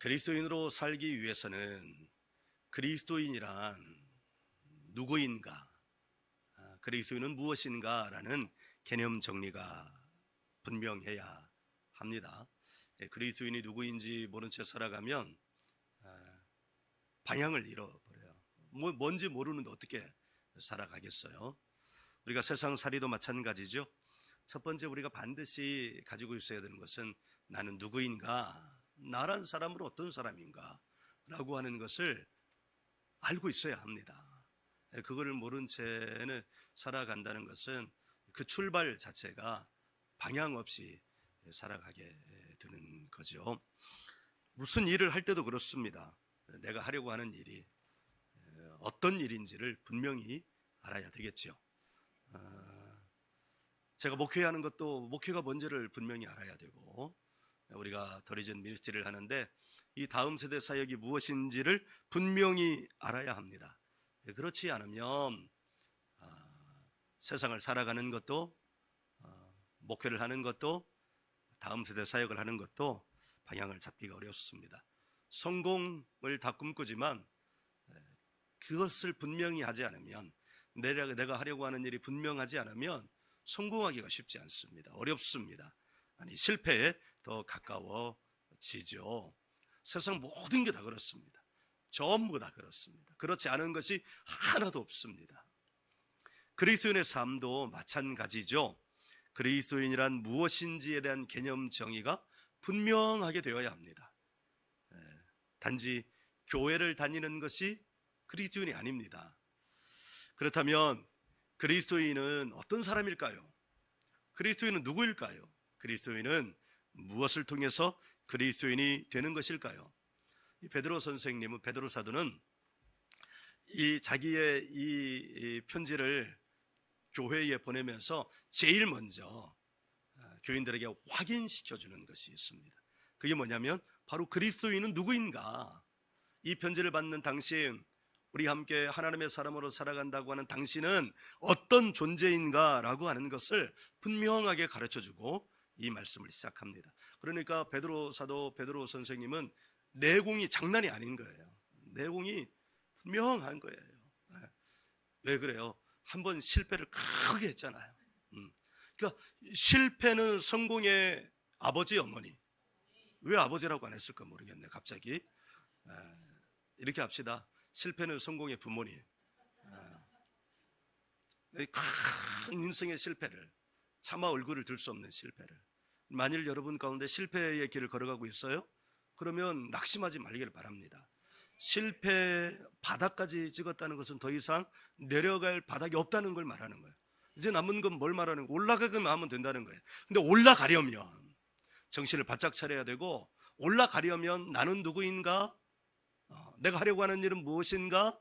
그리스도인으로 살기 위해서는 그리스도인이란 누구인가, 그리스도인은 무엇인가라는 개념 정리가 분명해야 합니다. 그리스도인이 누구인지 모른 채 살아가면 방향을 잃어버려요. 뭔지 모르는데 어떻게 살아가겠어요? 우리가 세상살이도 마찬가지죠. 첫 번째 우리가 반드시 가지고 있어야 되는 것은 나는 누구인가, 나란 사람은 어떤 사람인가 라고 하는 것을 알고 있어야 합니다. 그거를 모른 채는 살아간다는 것은 그 출발 자체가 방향 없이 살아가게 되는 거죠. 무슨 일을 할 때도 그렇습니다. 내가 하려고 하는 일이 어떤 일인지를 분명히 알아야 되겠죠. 제가 목회하는 것도 목회가 뭔지를 분명히 알아야 되고, 우리가 더리전 미니스트리를 하는데 이 다음 세대 사역이 무엇인지를 분명히 알아야 합니다. 그렇지 않으면 세상을 살아가는 것도, 목회를 하는 것도, 다음 세대 사역을 하는 것도 방향을 잡기가 어렵습니다. 성공을 다 꿈꾸지만 그것을 분명히 하지 않으면, 내가 하려고 하는 일이 분명하지 않으면 성공하기가 쉽지 않습니다. 어렵습니다. 아니, 실패에 더 가까워지죠. 세상 모든 게 다 그렇습니다. 전부 다 그렇습니다. 그렇지 않은 것이 하나도 없습니다. 그리스도인의 삶도 마찬가지죠. 그리스도인이란 무엇인지에 대한 개념 정의가 분명하게 되어야 합니다. 단지 교회를 다니는 것이 그리스도인이 아닙니다. 그렇다면 그리스도인은 어떤 사람일까요? 그리스도인은 누구일까요? 그리스도인은 무엇을 통해서 그리스도인이 되는 것일까요? 베드로 선생님은, 베드로 사도는 자기의 이 편지를 교회에 보내면서 제일 먼저 교인들에게 확인시켜 주는 것이 있습니다. 그게 뭐냐면 바로 그리스도인은 누구인가. 이 편지를 받는 당신, 우리 함께 하나님의 사람으로 살아간다고 하는 당신은 어떤 존재인가라고 하는 것을 분명하게 가르쳐주고 이 말씀을 시작합니다. 그러니까 베드로 사도, 베드로 선생님은 내공이 장난이 아닌 거예요. 내공이 분명한 거예요. 왜 그래요? 한번 실패를 크게 했잖아요. 그러니까 실패는 성공의 아버지, 어머니. 왜 아버지라고 안 했을까 모르겠네, 갑자기. 이렇게 합시다. 실패는 성공의 부모님. 큰 인생의 실패를, 차마 얼굴을 들 수 없는 실패를, 만일 여러분 가운데 실패의 길을 걸어가고 있어요? 그러면 낙심하지 말기를 바랍니다. 실패 바닥까지 찍었다는 것은 더 이상 내려갈 바닥이 없다는 걸 말하는 거예요. 이제 남은 건 뭘 말하는 거예요? 올라가기만 하면 된다는 거예요. 근데 올라가려면 정신을 바짝 차려야 되고, 올라가려면 나는 누구인가? 내가 하려고 하는 일은 무엇인가?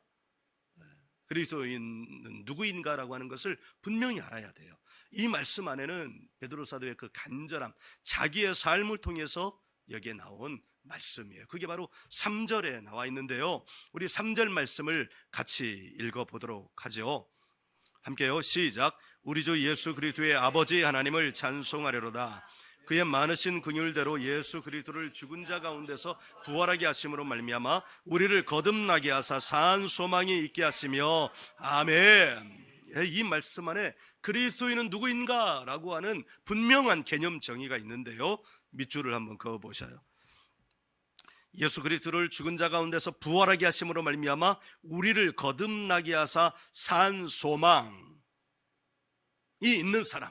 그리스도인은 누구인가라고 하는 것을 분명히 알아야 돼요. 이 말씀 안에는 베드로 사도의 그 간절함, 자기의 삶을 통해서 여기에 나온 말씀이에요. 그게 바로 3절에 나와 있는데요, 우리 3절 말씀을 같이 읽어보도록 하죠. 함께요, 시작. 우리 주 예수 그리스도의 아버지 하나님을 찬송하려로다. 그의 많으신 긍휼대로 예수 그리스도를 죽은 자 가운데서 부활하게 하심으로 말미암아 우리를 거듭나게 하사 산 소망이 있게 하시며. 아멘. 이 말씀 안에 그리스도인은 누구인가 라고 하는 분명한 개념 정의가 있는데요, 밑줄을 한번 그어보셔요. 예수 그리스도를 죽은 자 가운데서 부활하게 하심으로 말미암아 우리를 거듭나게 하사 산 소망이 있는 사람,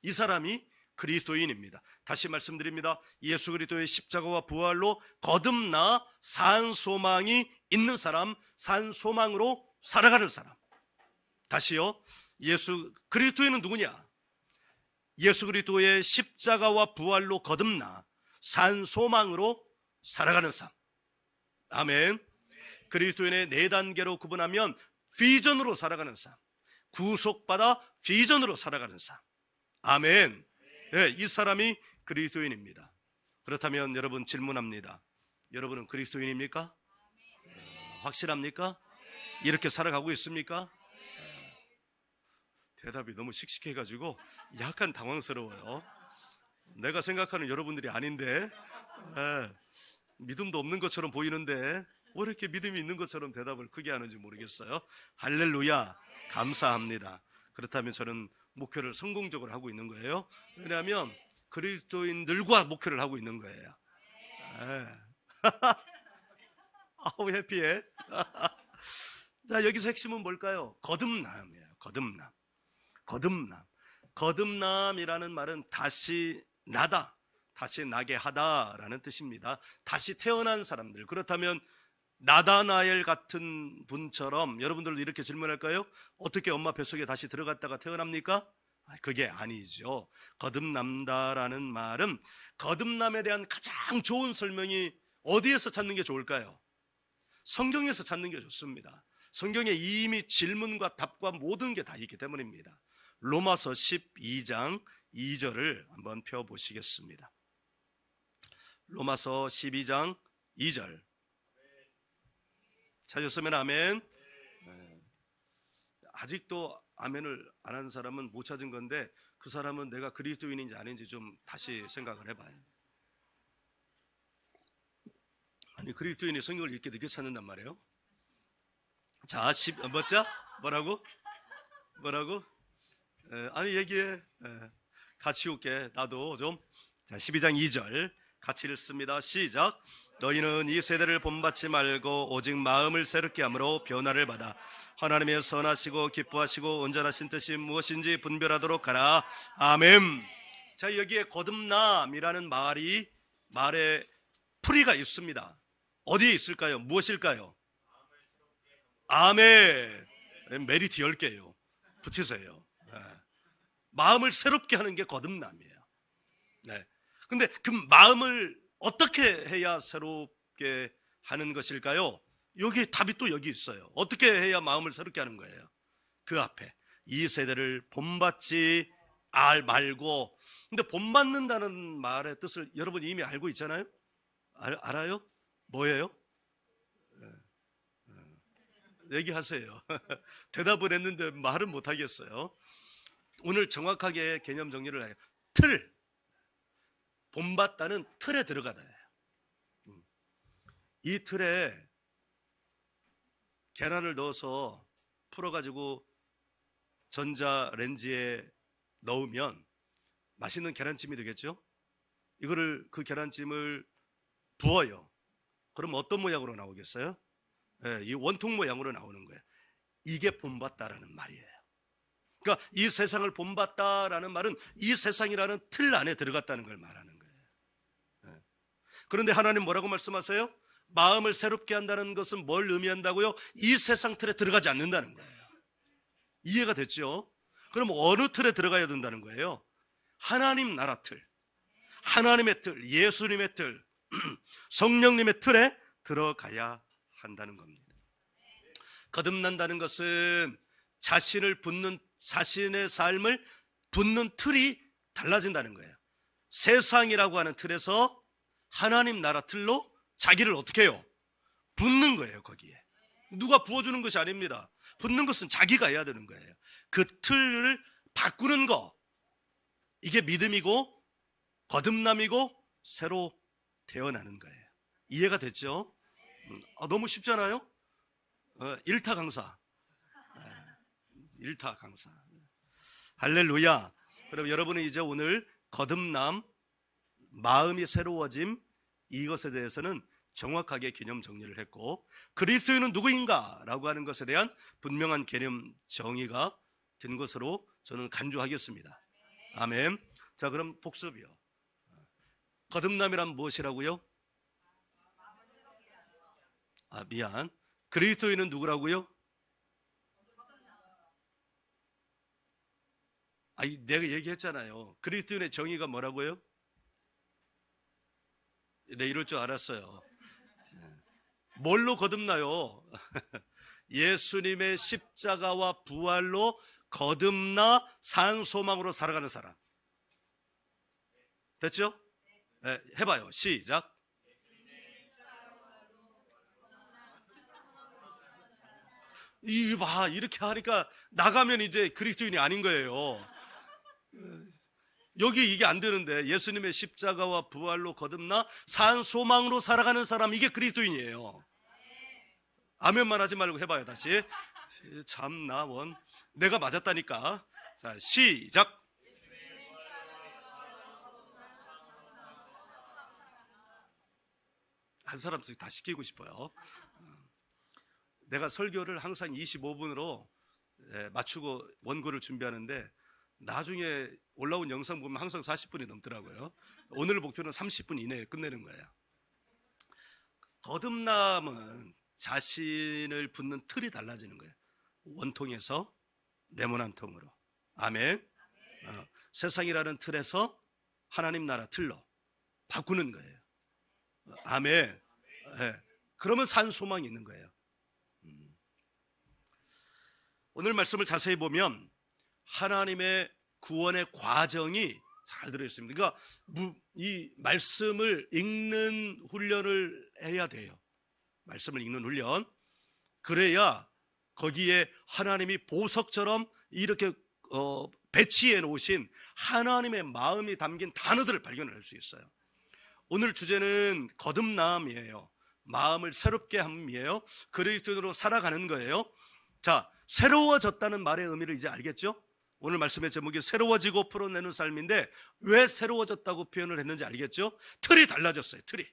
이 사람이 그리스도인입니다. 다시 말씀드립니다. 예수 그리스도의 십자가와 부활로 거듭나 산 소망이 있는 사람, 산 소망으로 살아가는 사람. 다시요, 예수 그리스도인은 누구냐? 예수 그리스도의 십자가와 부활로 거듭나 산 소망으로 살아가는 삶. 아멘. 그리스도인의 4단계로 구분하면 비전으로 살아가는 삶, 구속받아 비전으로 살아가는 삶. 아멘. 네, 이 사람이 그리스도인입니다. 그렇다면 여러분, 질문합니다. 여러분은 그리스도인입니까? 확실합니까? 이렇게 살아가고 있습니까? 대답이 너무 씩씩해가지고 약간 당황스러워요. 내가 생각하는 여러분들이 아닌데. 믿음도 없는 것처럼 보이는데 왜 이렇게 믿음이 있는 것처럼 대답을 크게 하는지 모르겠어요. 할렐루야, 감사합니다. 그렇다면 저는 목표를 성공적으로 하고 있는 거예요. 왜냐하면 그리스도인들과 목표를 하고 있는 거예요. 예. 아우 해피해. 자, 여기서 핵심은 뭘까요? 거듭남이에요. 거듭남. 거듭남. 거듭남이라는 말은 다시 나다, 다시 나게 하다라는 뜻입니다. 다시 태어난 사람들. 그렇다면 나다나엘 같은 분처럼 여러분들도 이렇게 질문할까요? 어떻게 엄마 뱃속에 다시 들어갔다가 태어납니까? 그게 아니죠. 거듭남다라는 말은 거듭남에 대한 가장 좋은 설명이 어디에서 찾는 게 좋을까요? 성경에서 찾는 게 좋습니다. 성경에 이미 질문과 답과 모든 게 다 있기 때문입니다. 로마서 12장 2절을 한번 펴보시겠습니다. 로마서 12장 2절 찾았으면 아멘. 네. 아직도 아멘을 안 하는 사람은 못 찾은 건데 그 사람은 내가 그리스도인인지 아닌지 좀 다시 생각을 해봐요. 아니 그리스도인이 성경을 이렇게 늦게 찾는단 말이에요. 자, 뭐라고? 아니 얘기해. 같이 웃게. 나도 좀. 자, 12장 2절 같이 읽습니다. 시작. 너희는 이 세대를 본받지 말고 오직 마음을 새롭게 함으로 변화를 받아 하나님의 선하시고 기뻐하시고 온전하신 뜻이 무엇인지 분별하도록 하라. 아멘. 자, 여기에 거듭남이라는 말에 풀이가 있습니다. 어디에 있을까요? 무엇일까요? 아멘. 메리트 10개요. 붙이세요. 네. 마음을 새롭게 하는 게 거듭남이에요. 네. 근데 그 마음을 어떻게 해야 새롭게 하는 것일까요? 여기 답이 또 여기 있어요. 어떻게 해야 마음을 새롭게 하는 거예요? 그 앞에 이 세대를 본받지 말고. 근데 본받는다는 말의 뜻을 여러분 이미 알고 있잖아요? 알아요? 뭐예요? 얘기하세요. 대답을 했는데 말은 못하겠어요. 오늘 정확하게 개념 정리를 해요. 본받다는 틀에 들어가다. 이 틀에 계란을 넣어서 풀어가지고 전자레인지에 넣으면 맛있는 계란찜이 되겠죠? 그 계란찜을 부어요. 그럼 어떤 모양으로 나오겠어요? 이 원통 모양으로 나오는 거예요. 이게 본받다라는 말이에요. 그러니까 이 세상을 본받다라는 말은 이 세상이라는 틀 안에 들어갔다는 걸 말하는 거예요. 그런데 하나님 뭐라고 말씀하세요? 마음을 새롭게 한다는 것은 뭘 의미한다고요? 이 세상 틀에 들어가지 않는다는 거예요. 이해가 됐죠? 그럼 어느 틀에 들어가야 된다는 거예요? 하나님 나라 틀, 하나님의 틀, 예수님의 틀, 성령님의 틀에 들어가야 한다는 겁니다. 거듭난다는 것은 자신의 삶을 붙는 틀이 달라진다는 거예요. 세상이라고 하는 틀에서 하나님 나라 틀로 자기를 어떻게 해요? 붙는 거예요. 거기에 누가 부어주는 것이 아닙니다. 붙는 것은 자기가 해야 되는 거예요. 그 틀을 바꾸는 거, 이게 믿음이고 거듭남이고 새로 태어나는 거예요. 이해가 됐죠? 너무 쉽잖아요? 1타 강사. 1타 강사. 할렐루야. 그럼 여러분은 이제 오늘 거듭남, 마음이 새로워짐, 이것에 대해서는 정확하게 개념 정리를 했고, 그리스도인은 누구인가? 라고 하는 것에 대한 분명한 개념 정의가 된 것으로 저는 간주하겠습니다. 아멘. 자, 그럼 복습이요. 거듭남이란 무엇이라고요? 미안. 그리스도인은 누구라고요? 내가 얘기했잖아요. 그리스도인의 정의가 뭐라고요? 네, 이럴 줄 알았어요. 뭘로 거듭나요? 예수님의 십자가와 부활로 거듭나 산 소망으로 살아가는 사람. 됐죠? 네, 해봐요. 시작. 이렇게 하니까 나가면 이제 그리스도인이 아닌 거예요. 여기 이게 안 되는데 예수님의 십자가와 부활로 거듭나 산 소망으로 살아가는 사람, 이게 그리스도인이에요. 아멘만 하지 말고 해봐요. 다시. 참나 원. 내가 맞았다니까. 자, 시작. 한 사람씩 다 시키고 싶어요. 내가 설교를 항상 25분으로 맞추고 원고를 준비하는데 나중에 올라온 영상 보면 항상 40분이 넘더라고요. 오늘 목표는 30분 이내에 끝내는 거예요. 거듭남은 자신을 붙는 틀이 달라지는 거예요. 원통에서 네모난 통으로. 아멘. 세상이라는 틀에서 하나님 나라 틀로 바꾸는 거예요. 아멘. 그러면 산 소망이 있는 거예요. 오늘 말씀을 자세히 보면 하나님의 구원의 과정이 잘 들어있습니다. 그러니까 이 말씀을 읽는 훈련을 해야 돼요. 말씀을 읽는 훈련. 그래야 거기에 하나님이 보석처럼 이렇게 배치해 놓으신 하나님의 마음이 담긴 단어들을 발견할 수 있어요. 오늘 주제는 거듭남이에요. 마음을 새롭게 함이에요. 그리스도로 살아가는 거예요. 자, 새로워졌다는 말의 의미를 이제 알겠죠? 오늘 말씀의 제목이 새로워지고 풀어내는 삶인데 왜 새로워졌다고 표현을 했는지 알겠죠? 틀이 달라졌어요. 틀이.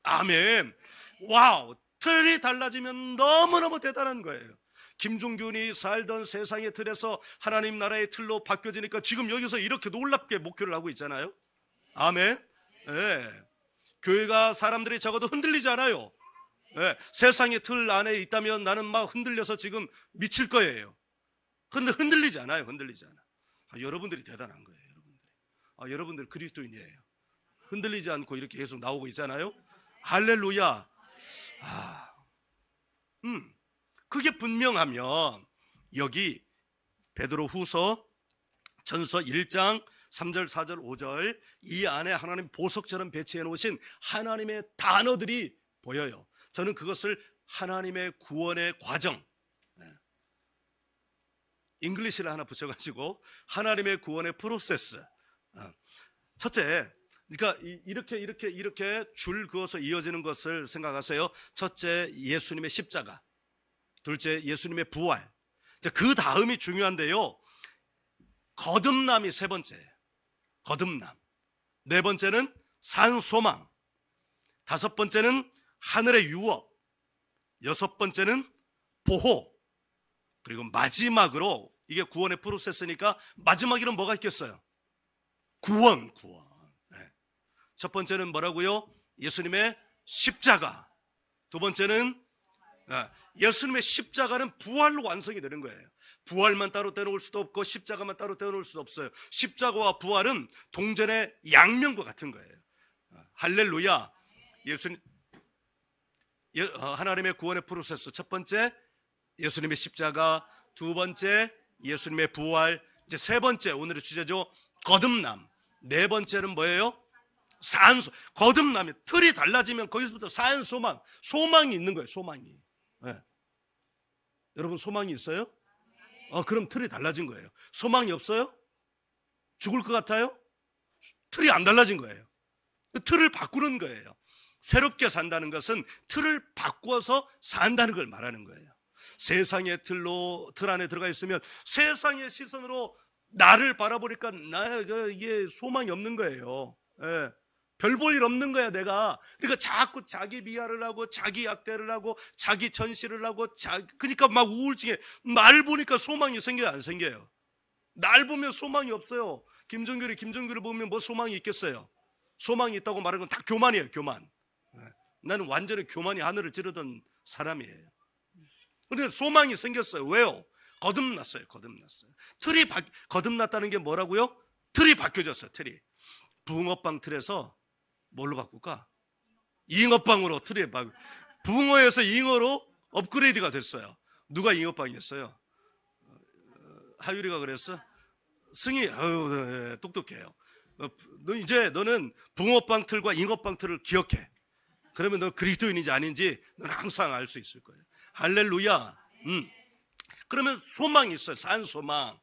아멘. 와우. 틀이 달라지면 너무너무 대단한 거예요. 김종균이 살던 세상의 틀에서 하나님 나라의 틀로 바뀌어지니까 지금 여기서 이렇게 놀랍게 목표를 하고 있잖아요. 아멘. 네. 교회가 사람들이 적어도 흔들리지 않아요. 네. 세상의 틀 안에 있다면 나는 막 흔들려서 지금 미칠 거예요. 근데 흔들리지 않아요. 흔들리지 않아. 여러분들이 대단한 거예요. 여러분들 그리스도인이에요. 흔들리지 않고 이렇게 계속 나오고 있잖아요. 할렐루야. 그게 분명하면 여기 베드로후서 전서 1장 3절 4절 5절 이 안에 하나님 보석처럼 배치해 놓으신 하나님의 단어들이 보여요. 저는 그것을 하나님의 구원의 과정, 잉글리시를 하나 붙여가지고 하나님의 구원의 프로세스. 첫째, 그러니까 이렇게 줄 그어서 이어지는 것을 생각하세요. 첫째, 예수님의 십자가. 둘째, 예수님의 부활. 그 다음이 중요한데요. 거듭남이 세 번째. 거듭남. 네 번째는 산소망. 다섯 번째는 하늘의 유업. 여섯 번째는 보호. 그리고 마지막으로 이게 구원의 프로세스니까 마지막에는 뭐가 있겠어요? 구원. 네. 첫 번째는 뭐라고요? 예수님의 십자가. 두 번째는 예수님의 십자가는 부활로 완성이 되는 거예요. 부활만 따로 떼놓을 수도 없고 십자가만 따로 떼놓을 수도 없어요. 십자가와 부활은 동전의 양면과 같은 거예요. 할렐루야. 하나님의 구원의 프로세스. 첫 번째 예수님의 십자가, 두 번째 예수님의 부활, 이제 세 번째 오늘의 주제죠. 거듭남. 네 번째는 뭐예요? 거듭남이 틀이 달라지면 거기서부터 산소망, 소망이 있는 거예요. 소망이. 네. 여러분 소망이 있어요? 그럼 틀이 달라진 거예요. 소망이 없어요? 죽을 것 같아요? 틀이 안 달라진 거예요. 틀을 바꾸는 거예요. 새롭게 산다는 것은 틀을 바꿔서 산다는 걸 말하는 거예요. 세상의 틀 안에 들어가 있으면 세상의 시선으로 나를 바라보니까 이게 소망이 없는 거예요. 예. 별 볼 일 없는 거야 내가. 그러니까 자꾸 자기 비하를 하고 자기 약대를 하고 자기 전시를 하고 그러니까 막 우울증에 날 보니까 소망이 생겨요 안 생겨요? 날 보면 소망이 없어요. 김종규를 보면 뭐 소망이 있겠어요? 소망이 있다고 말하는 건 다 교만이에요. 교만. 나는 완전히 교만이 하늘을 찌르던 사람이에요. 그런데 소망이 생겼어요. 왜요? 거듭났어요. 거듭났다는 게 뭐라고요? 틀이 바뀌어졌어요. 틀이. 붕어빵 틀에서 뭘로 바꿀까? 잉어빵으로 틀이 붕어에서 잉어로 업그레이드가 됐어요. 누가 잉어빵이었어요? 하율이가 그랬어? 승희, 똑똑해요. 너는 붕어빵 틀과 잉어빵 틀을 기억해. 그러면 너 그리스도인인지 아닌지 넌 항상 알 수 있을 거예요. 할렐루야. 그러면 소망이 있어요. 산소망.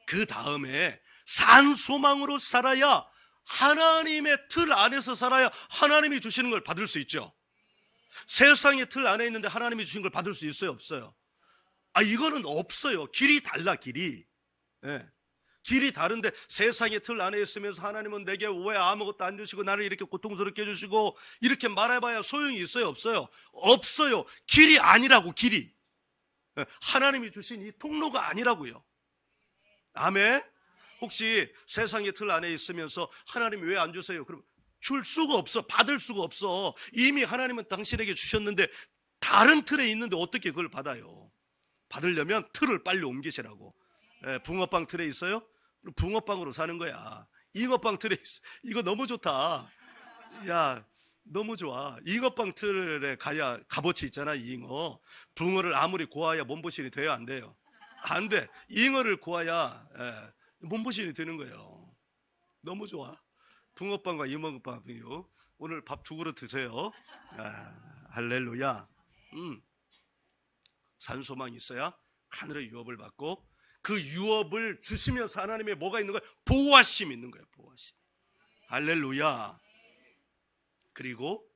그 다음에 산 소망으로 살아야, 하나님의 틀 안에서 살아야 하나님이 주시는 걸 받을 수 있죠. 세상의 틀 안에 있는데 하나님이 주신 걸 받을 수 있어요, 없어요? 이거는 없어요. 길이 달라, 길이. 예. 길이 다른데 세상의 틀 안에 있으면서 하나님은 내게 왜 아무것도 안 주시고 나를 이렇게 고통스럽게 해주시고 이렇게 말해봐야 소용이 있어요, 없어요? 없어요. 길이 아니라고, 길이. 예. 하나님이 주신 이 통로가 아니라고요. 아멘. 혹시 세상의 틀 안에 있으면서 하나님이 왜 안 주세요? 그럼 줄 수가 없어. 받을 수가 없어. 이미 하나님은 당신에게 주셨는데 다른 틀에 있는데 어떻게 그걸 받아요? 받으려면 틀을 빨리 옮기시라고. 붕어빵 틀에 있어요? 붕어빵으로 사는 거야. 잉어빵 틀에 있어. 이거 너무 좋다. 야, 너무 좋아. 잉어빵 틀에 가야 값어치 있잖아, 잉어. 붕어를 아무리 구하야 몸보신이 돼요, 안 돼요? 안 돼. 잉어를 구하야 몸보신이 되는 거예요. 너무 좋아. 붕어빵과 잉어빵이요. 오늘 밥 2그릇 드세요. 할렐루야. 산소망이 있어야 하늘의 유업을 받고, 그 유업을 주시면서 하나님의 뭐가 있는 거예요? 보호하심이 있는 거예요. 보호하심. 할렐루야. 그리고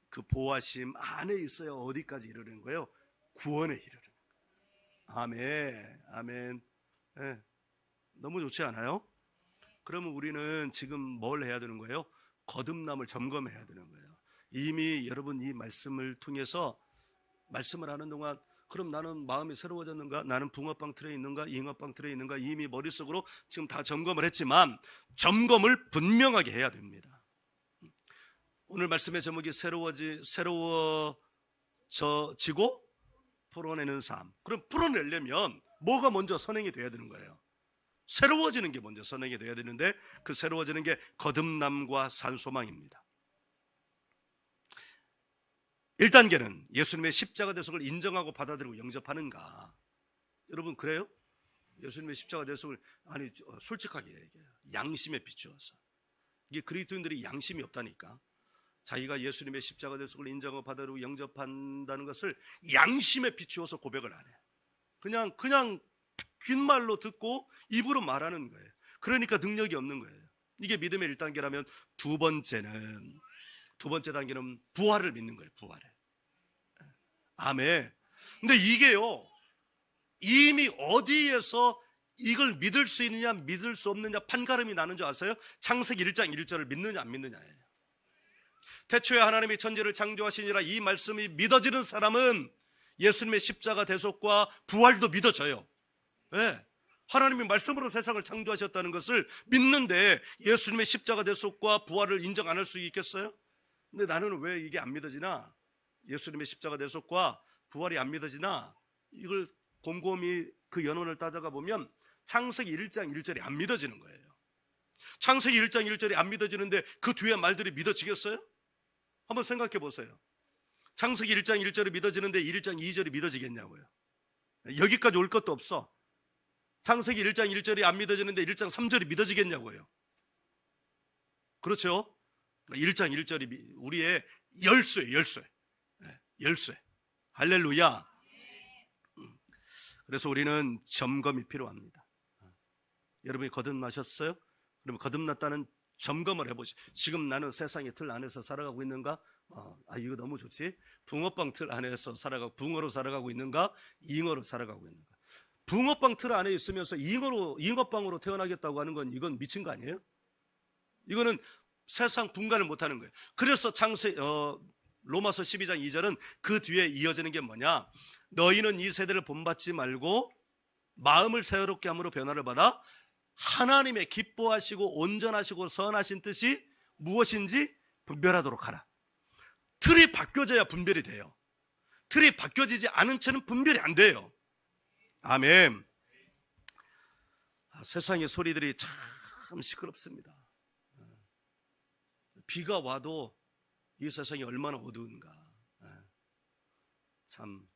그 보호하심 안에 있어야 어디까지 이르는 거예요? 구원에 이르는 거예요. 아멘. 아멘. 네. 너무 좋지 않아요? 그러면 우리는 지금 뭘 해야 되는 거예요? 거듭남을 점검해야 되는 거예요. 이미 여러분 이 말씀을 통해서 말씀을 하는 동안, 그럼 나는 마음이 새로워졌는가? 나는 붕어빵 틀에 있는가? 잉어빵 틀에 있는가? 이미 머릿속으로 지금 다 점검을 했지만 점검을 분명하게 해야 됩니다. 오늘 말씀의 제목이 새로워지고 풀어내는 삶. 그럼 풀어내려면 뭐가 먼저 선행이 돼야 되는 거예요? 새로워지는 게 먼저 선행이 돼야 되는데, 그 새로워지는 게 거듭남과 산소망입니다. 1단계는 예수님의 십자가 대속을 인정하고 받아들이고 영접하는가. 여러분 그래요? 예수님의 십자가 대속을, 아니 솔직하게 얘기해요. 양심에 비추어서. 이게 그리스도인들이 양심이 없다니까. 자기가 예수님의 십자가 대속을 인정하고 받아들이고 영접한다는 것을 양심에 비추어서 고백을 안 해요. 그냥 귓말로 듣고 입으로 말하는 거예요. 그러니까 능력이 없는 거예요. 이게 믿음의 1단계라면 두 번째 단계는 부활을 믿는 거예요. 부활을. 아멘. 근데 이게요, 이미 어디에서 이걸 믿을 수 있느냐 믿을 수 없느냐 판가름이 나는 줄 아세요? 창세기 1장 1절을 믿느냐 안 믿느냐예요. 태초에 하나님이 천지를 창조하시니라, 이 말씀이 믿어지는 사람은 예수님의 십자가 대속과 부활도 믿어져요. 네. 하나님이 말씀으로 세상을 창조하셨다는 것을 믿는데 예수님의 십자가 대속과 부활을 인정 안 할 수 있겠어요? 근데 나는 왜 이게 안 믿어지나? 예수님의 십자가 대속과 부활이 안 믿어지나? 이걸 곰곰이 그 연원을 따져가 보면 창세기 1장 1절이 안 믿어지는 거예요. 창세기 1장 1절이 안 믿어지는데 그 뒤에 말들이 믿어지겠어요? 한번 생각해 보세요. 창세기 1장 1절이 믿어지는데 1장 2절이 믿어지겠냐고요. 여기까지 올 것도 없어. 창세기 1장 1절이 안 믿어지는데 1장 3절이 믿어지겠냐고요. 그렇죠? 1장 1절이 우리의 열쇠예요. 열쇠. 할렐루야. 그래서 우리는 점검이 필요합니다. 여러분이 거듭나셨어요? 그러면 거듭났다는 점검을 해보시죠. 지금 나는 세상의 틀 안에서 살아가고 있는가? 이거 너무 좋지. 붕어빵 틀 안에서 붕어로 살아가고 있는가? 잉어로 살아가고 있는가? 붕어빵 틀 안에 있으면서 잉어빵으로 태어나겠다고 하는 건 이건 미친 거 아니에요? 이거는 세상 분간을 못하는 거예요. 그래서 로마서 12장 2절은 그 뒤에 이어지는 게 뭐냐? 너희는 이 세대를 본받지 말고 마음을 새롭게 함으로 변화를 받아 하나님의 기뻐하시고 온전하시고 선하신 뜻이 무엇인지 분별하도록 하라. 틀이 바뀌어져야 분별이 돼요. 틀이 바뀌어지지 않은 채는 분별이 안 돼요. 아멘. 세상의 소리들이 참 시끄럽습니다. 비가 와도 이 세상이 얼마나 어두운가. 참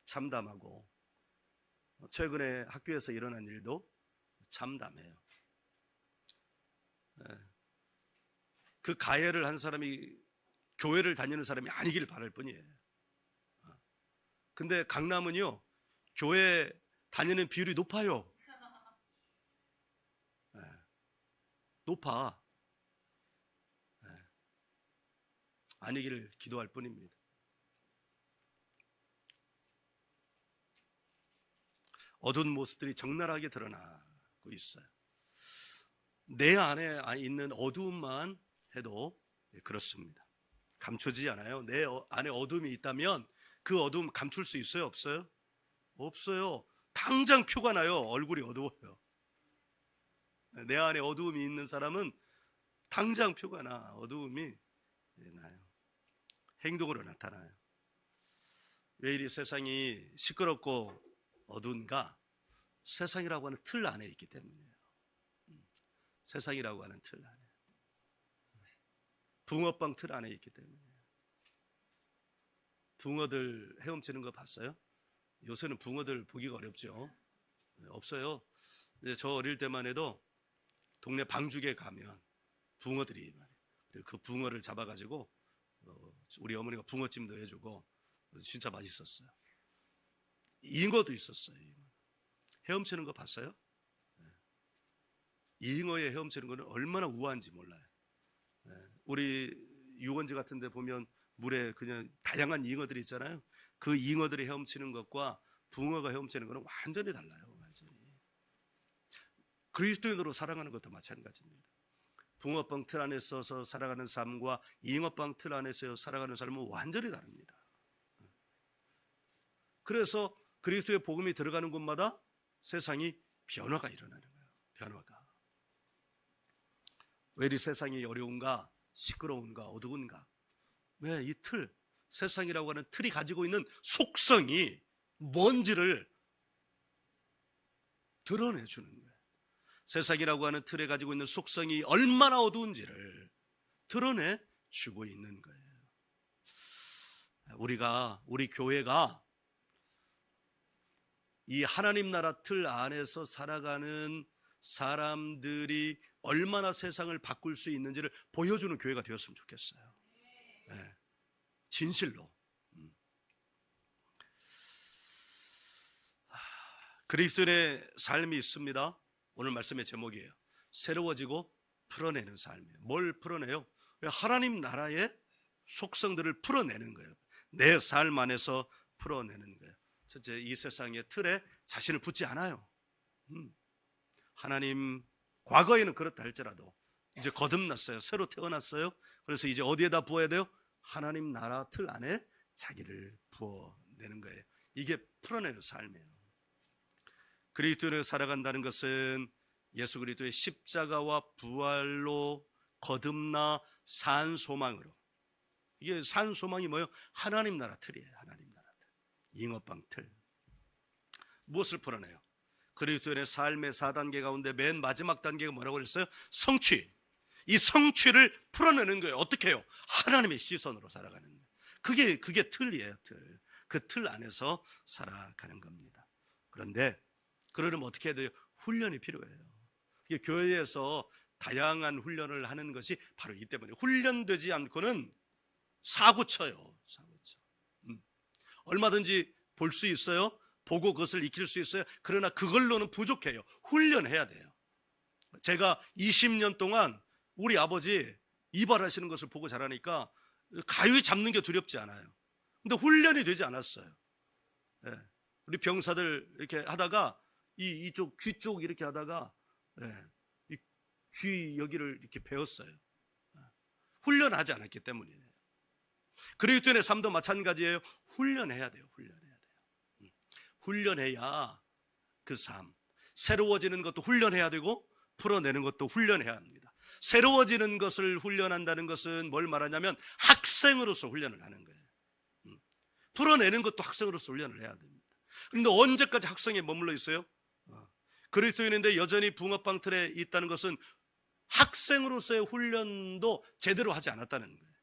참담하고, 최근에 학교에서 일어난 일도 참담해요. 그 가해를 한 사람이 교회를 다니는 사람이 아니길 바랄 뿐이에요. 근데 강남은요, 교회 다니는 비율이 높아요. 높아. 아니기를 기도할 뿐입니다. 어두운 모습들이 적나라하게 드러나고 있어요. 내 안에 있는 어두움만 해도 그렇습니다. 감춰지지 않아요. 내 안에 어둠이 있다면 그 어둠 감출 수 있어요? 없어요? 없어요. 당장 표가 나요. 얼굴이 어두워요. 내 안에 어두움이 있는 사람은 당장 표가 나. 어두움이 나요. 행동으로 나타나요. 왜 이리 세상이 시끄럽고 어두운가? 세상이라고 하는 틀 안에 있기 때문이에요. 세상이라고 하는 틀 안에, 붕어빵 틀 안에 있기 때문이에요. 붕어들 헤엄치는 거 봤어요? 요새는 붕어들 보기가 어렵죠. 없어요. 저 어릴 때만 해도 동네 방죽에 가면 붕어들이 말이에요. 그 붕어를 잡아가지고 우리 어머니가 붕어찜도 해주고 진짜 맛있었어요. 잉어도 있었어요. 헤엄치는 거 봤어요? 잉어에 헤엄치는 거는 얼마나 우아한지 몰라요. 우리 유원지 같은 데 보면 물에 그냥 다양한 잉어들이 있잖아요. 그 잉어들이 헤엄치는 것과 붕어가 헤엄치는 거는 완전히 달라요. 완전히. 그리스도인으로 살아가는 것도 마찬가지입니다. 붕어빵 틀 안에 서서 살아가는 삶과 잉어빵 틀 안에서 살아가는 삶은 완전히 다릅니다. 그래서 그리스도의 복음이 들어가는 곳마다 세상이 변화가 일어나는 거예요. 변화가. 왜 이 세상이 어려운가? 시끄러운가? 어두운가? 왜 이 틀, 세상이라고 하는 틀이 가지고 있는 속성이 뭔지를 드러내주는 거예요. 세상이라고 하는 틀에 가지고 있는 속성이 얼마나 어두운지를 드러내주고 있는 거예요. 우리 교회가 이 하나님 나라 틀 안에서 살아가는 사람들이 얼마나 세상을 바꿀 수 있는지를 보여주는 교회가 되었으면 좋겠어요. 네. 진실로. 그리스도인의 삶이 있습니다. 오늘 말씀의 제목이에요. 새로워지고 풀어내는 삶이에요. 뭘 풀어내요? 하나님 나라의 속성들을 풀어내는 거예요. 내 삶 안에서 풀어내는 거예요. 첫째, 이 세상의 틀에 자신을 붙지 않아요. 하나님, 과거에는 그렇다 할지라도 이제 거듭났어요. 새로 태어났어요. 그래서 이제 어디에다 부어야 돼요? 하나님 나라 틀 안에 자기를 부어내는 거예요. 이게 풀어내는 삶이에요. 그리스도인으로 살아간다는 것은 예수 그리스도의 십자가와 부활로 거듭나 산 소망으로, 이게 산 소망이 뭐예요? 하나님 나라 틀이에요. 하나님 나라 틀, 잉어빵 틀. 무엇을 풀어내요? 그리스도인의 삶의 4단계 가운데 맨 마지막 단계가 뭐라고 그랬어요? 성취. 이 성취를 풀어내는 거예요. 어떻게 해요? 하나님의 시선으로 살아가는 거예요. 그게 틀이에요. 틀. 그 틀 안에서 살아가는 겁니다. 그런데 그러려면 어떻게 해야 돼요? 훈련이 필요해요. 이게 교회에서 다양한 훈련을 하는 것이 바로 이 때문에, 훈련되지 않고는 사고 쳐요. 사고 쳐. 얼마든지 볼 수 있어요. 보고 그것을 익힐 수 있어요. 그러나 그걸로는 부족해요. 훈련해야 돼요. 제가 20년 동안 우리 아버지 이발하시는 것을 보고 자라니까 가위 잡는 게 두렵지 않아요. 근데 훈련이 되지 않았어요. 네. 우리 병사들 이렇게 하다가 이쪽 귀 쪽 이렇게 하다가 이 귀 여기를 이렇게 베었어요. 훈련하지 않았기 때문이에요. 그리스도인의 삶도 마찬가지예요. 훈련해야 돼요. 훈련해야 돼요. 훈련해야 그 삶, 새로워지는 것도 훈련해야 되고 풀어내는 것도 훈련해야 합니다. 새로워지는 것을 훈련한다는 것은 뭘 말하냐면 학생으로서 훈련을 하는 거예요. 풀어내는 것도 학생으로서 훈련을 해야 됩니다. 그런데 언제까지 학생에 머물러 있어요? 그리스도인인데 여전히 붕어빵 틀에 있다는 것은 학생으로서의 훈련도 제대로 하지 않았다는 거예요.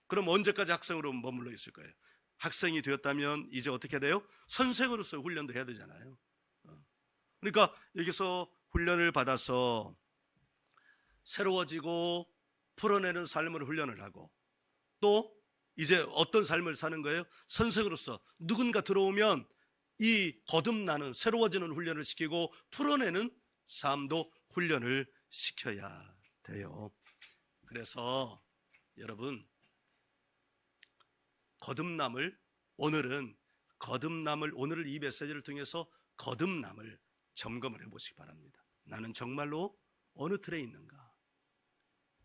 그럼 언제까지 학생으로 머물러 있을 거예요? 학생이 되었다면 이제 어떻게 돼요? 선생으로서의 훈련도 해야 되잖아요. 그러니까 여기서 훈련을 받아서 새로워지고 풀어내는 삶을 훈련을 하고, 또 이제 어떤 삶을 사는 거예요? 선생으로서 누군가 들어오면 이 거듭나는 새로워지는 훈련을 시키고 풀어내는 삶도 훈련을 시켜야 돼요. 그래서 여러분, 오늘 이 메시지를 통해서 거듭남을 점검을 해보시기 바랍니다. 나는 정말로 어느 틀에 있는가?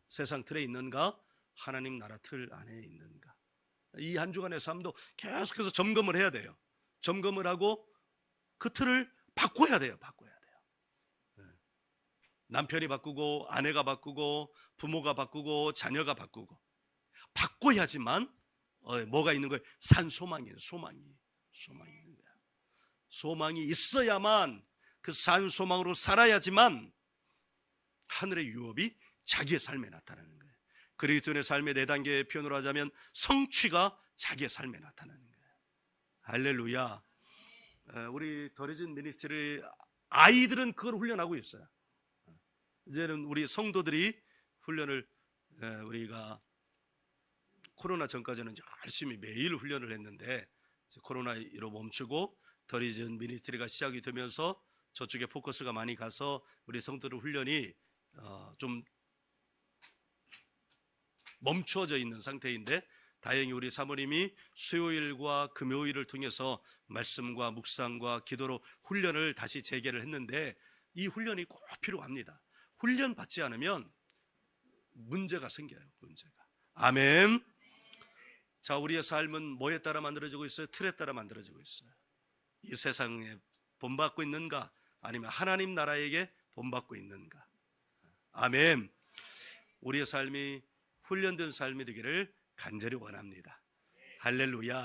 세상 틀에 있는가? 하나님 나라 틀 안에 있는가? 이 한 주간의 삶도 계속해서 점검을 해야 돼요. 점검을 하고 그 틀을 바꿔야 돼요. 남편이 바꾸고, 아내가 바꾸고, 부모가 바꾸고, 자녀가 바꾸고 바꿔야지만 뭐가 있는 거예요? 산소망이에요. 소망이 있는 거예요. 소망이 있어야만, 그 산소망으로 살아야지만 하늘의 유업이 자기의 삶에 나타나는 거예요. 그리스도인의 삶의 4단계의 표현으로 하자면 성취가 자기의 삶에 나타나는 거예요. 할렐루야. 우리 더리진 미니스트리 아이들은 그걸 훈련하고 있어요. 이제는 우리 성도들이 훈련을, 우리가 코로나 전까지는 열심히 매일 훈련을 했는데 코로나1로 멈추고 더리진 미니스트리가 시작이 되면서 저쪽에 포커스가 많이 가서 우리 성도들 훈련이 좀 멈추어져 있는 상태인데, 다행히 우리 사모님이 수요일과 금요일을 통해서 말씀과 묵상과 기도로 훈련을 다시 재개를 했는데, 이 훈련이 꼭 필요합니다. 훈련 받지 않으면 문제가 생겨요. 아멘. 자, 우리의 삶은 뭐에 따라 만들어지고 있어요? 틀에 따라 만들어지고 있어요. 이 세상에 본받고 있는가? 아니면 하나님 나라에게 본받고 있는가? 아멘. 우리의 삶이 훈련된 삶이 되기를 간절히 원합니다. 할렐루야.